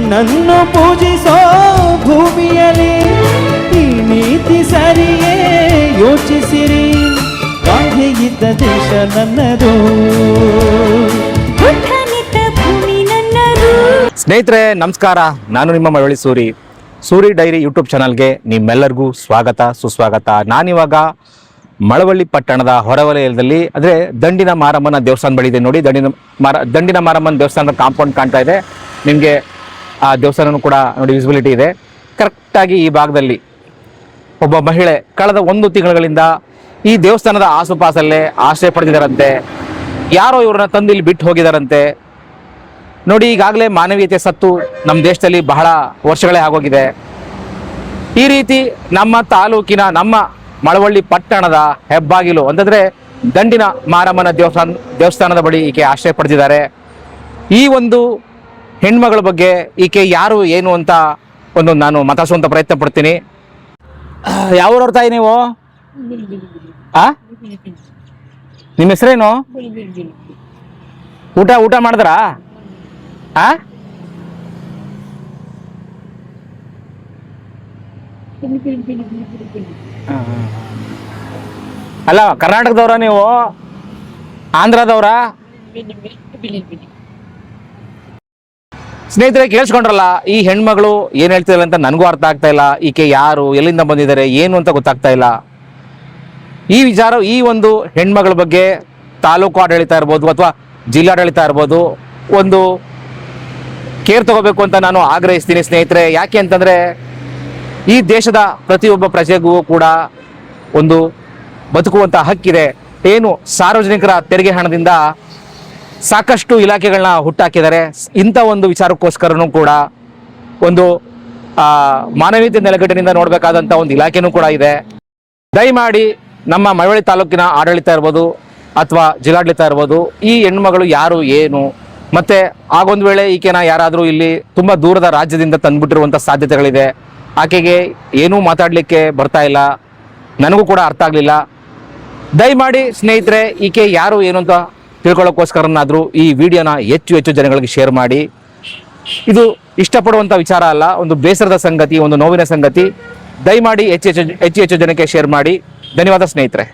ನಿನ್ನನ್ನು ಪೂಜಿಸೋ ಭೂಮಿಯಲ್ಲಿ ಈ ನೀತಿ ಸರಿಯೇ ಯೋಚಿಸಿರಿ. ಗಾಂಧಿ ಇದ್ದ ದೇಶ ನನ್ನದು, ಭೂಮಿ ನನ್ನದು. ಸ್ನೇಹಿತರೆ ನಮಸ್ಕಾರ, ನಾನು ನಿಮ್ಮ ಮಳವಳ್ಳಿ ಸೂರಿ. ಸೂರಿ ಡೈರಿ ಯೂಟ್ಯೂಬ್ ಚಾನಲ್ಗೆ ನಿಮ್ಮೆಲ್ಲರಿಗೂ ಸ್ವಾಗತ ಸುಸ್ವಾಗತ. ನಾನಿವಾಗ ಮಳವಳ್ಳಿ ಪಟ್ಟಣದ ಹೊರವಲಯದಲ್ಲಿ ಅಂದರೆ ದಂಡಿನ ಮಾರಮ್ಮನ ದೇವಸ್ಥಾನ ಬಳಿ ಇದೆ ನೋಡಿ. ದಂಡಿನ ಮಾರಮ್ಮನ ದೇವಸ್ಥಾನದ ಕಾಂಪೌಂಡ್ ಕಾಣ್ತಾ ಇದೆ ನಿಮಗೆ. ಆ ದೇವಸ್ಥಾನನೂ ಕೂಡ ನೋಡಿ ವಿಸಿಬಿಲಿಟಿ ಇದೆ. ಕರೆಕ್ಟಾಗಿ ಈ ಭಾಗದಲ್ಲಿ ಒಬ್ಬ ಮಹಿಳೆ ಕಳೆದ 1 ತಿಂಗಳಿಂದ ಈ ದೇವಸ್ಥಾನದ ಆಸುಪಾಸಲ್ಲೇ ಆಶ್ರಯ ಪಡೆದಿದ್ದಾರಂತೆ. ಯಾರೋ ಇವ್ರನ್ನ ತಂದು ಇಲ್ಲಿ ಬಿಟ್ಟು ಹೋಗಿದಾರಂತೆ ನೋಡಿ. ಈಗಾಗಲೇ ಮಾನವೀಯತೆ ಸತ್ತು ನಮ್ಮ ದೇಶದಲ್ಲಿ ಬಹಳ ವರ್ಷಗಳೇ ಆಗೋಗಿದೆ. ಈ ರೀತಿ ನಮ್ಮ ತಾಲೂಕಿನ ನಮ್ಮ ಮಳವಳ್ಳಿ ಪಟ್ಟಣದ ಹೆಬ್ಬಾಗಿಲು ಅಂತಂದರೆ ದಂಡಿನ ಮಾರಮ್ಮನ ದೇವಸ್ಥಾನದ ಬಳಿ ಈಕೆ ಆಶ್ರಯ ಪಡೆದಿದ್ದಾರೆ. ಈ ಒಂದು ಹೆಣ್ಮಗಳ ಬಗ್ಗೆ ಈಕೆ ಯಾರು ಏನು ಅಂತ ನಾನು ಮಾತಾಡಿಸುವಂಥ ಪ್ರಯತ್ನ ಪಡ್ತೀನಿ. ಯಾವ್ರವ್ರ ತಾಯಿ ನೀವು? ನಿಮ್ಮ ಹೆಸರೇನು? ಊಟ ಮಾಡಿದ್ರಾ? ಅಲ್ಲ, ಕರ್ನಾಟಕದವ್ರ ನೀವು? ಆಂಧ್ರದವ್ರ? ಸ್ನೇಹಿತರೆ ಕೇಳಿಸ್ಕೊಂಡ್ರಲ್ಲ, ಈ ಹೆಣ್ಮಗಳು ಏನ್ ಹೇಳ್ತಿಲ್ಲ ಅಂತ ನನಗೂ ಅರ್ಥ ಆಗ್ತಾ ಇಲ್ಲ. ಈಕೆ ಯಾರು, ಎಲ್ಲಿಂದ ಬಂದಿದ್ದಾರೆ, ಏನು ಅಂತ ಗೊತ್ತಾಗ್ತಾ ಇಲ್ಲ. ಈ ಒಂದು ಹೆಣ್ಮಗಳ ಬಗ್ಗೆ ತಾಲೂಕು ಆಡಳಿತ ಇರ್ಬೋದು ಅಥವಾ ಜಿಲ್ಲಾಡಳಿತ ಇರ್ಬೋದು ಒಂದು ಕೇರ್ ತಗೋಬೇಕು ಅಂತ ನಾನು ಆಗ್ರಹಿಸ್ತೀನಿ ಸ್ನೇಹಿತರೆ. ಯಾಕೆ ಅಂತಂದರೆ ಈ ದೇಶದ ಪ್ರತಿಯೊಬ್ಬ ಪ್ರಜೆಗೂ ಕೂಡ ಒಂದು ಬದುಕುವಂಥ ಹಕ್ಕಿದೆ. ಏನು ಸಾರ್ವಜನಿಕರ ತೆರಿಗೆ ಹಣದಿಂದ ಸಾಕಷ್ಟು ಇಲಾಖೆಗಳನ್ನ ಹುಟ್ಟಾಕಿದ್ದಾರೆ. ಇಂಥ ಒಂದು ವಿಚಾರಕ್ಕೋಸ್ಕರನೂ ಕೂಡ ಒಂದು ಮಾನವೀಯತೆ ನೆಲೆಗಟ್ಟಿನಿಂದ ನೋಡಬೇಕಾದಂಥ ಒಂದು ಇಲಾಖೆನೂ ಕೂಡ ಇದೆ. ದಯಮಾಡಿ ನಮ್ಮ ಮಳವಳ್ಳಿ ತಾಲೂಕಿನ ಆಡಳಿತ ಇರ್ಬೋದು ಅಥವಾ ಜಿಲ್ಲಾಡಳಿತ ಇರ್ಬೋದು ಈ ಹೆಣ್ಮಗಳು ಯಾರು ಏನು, ಮತ್ತು ಆಗೊಂದು ವೇಳೆ ಈಕೆನ ಯಾರಾದರೂ ಇಲ್ಲಿ ತುಂಬ ದೂರದ ರಾಜ್ಯದಿಂದ ತಂದುಬಿಟ್ಟಿರುವಂಥ ಸಾಧ್ಯತೆಗಳಿದೆ. ಆಕೆಗೆ ಏನೂ ಮಾತಾಡಲಿಕ್ಕೆ ಬರ್ತಾ ಇಲ್ಲ, ನನಗೂ ಕೂಡ ಅರ್ಥ ಆಗಲಿಲ್ಲ. ದಯಮಾಡಿ ಸ್ನೇಹಿತರೆ ಈಕೆ ಯಾರು ಏನು ಅಂತ ತಿಳ್ಕೊಳ್ಳೋಕ್ಕೋಸ್ಕರನಾದರೂ ಈ ವಿಡಿಯೋನ ಹೆಚ್ಚು ಜನಗಳಿಗೆ ಶೇರ್ ಮಾಡಿ. ಇದು ಇಷ್ಟಪಡುವಂಥ ವಿಚಾರ ಅಲ್ಲ, ಒಂದು ಬೇಸರದ ಸಂಗತಿ, ಒಂದು ನೋವಿನ ಸಂಗತಿ. ದಯಮಾಡಿ ಹೆಚ್ಚು ಜನಕ್ಕೆ ಶೇರ್ ಮಾಡಿ. ಧನ್ಯವಾದ ಸ್ನೇಹಿತರೆ.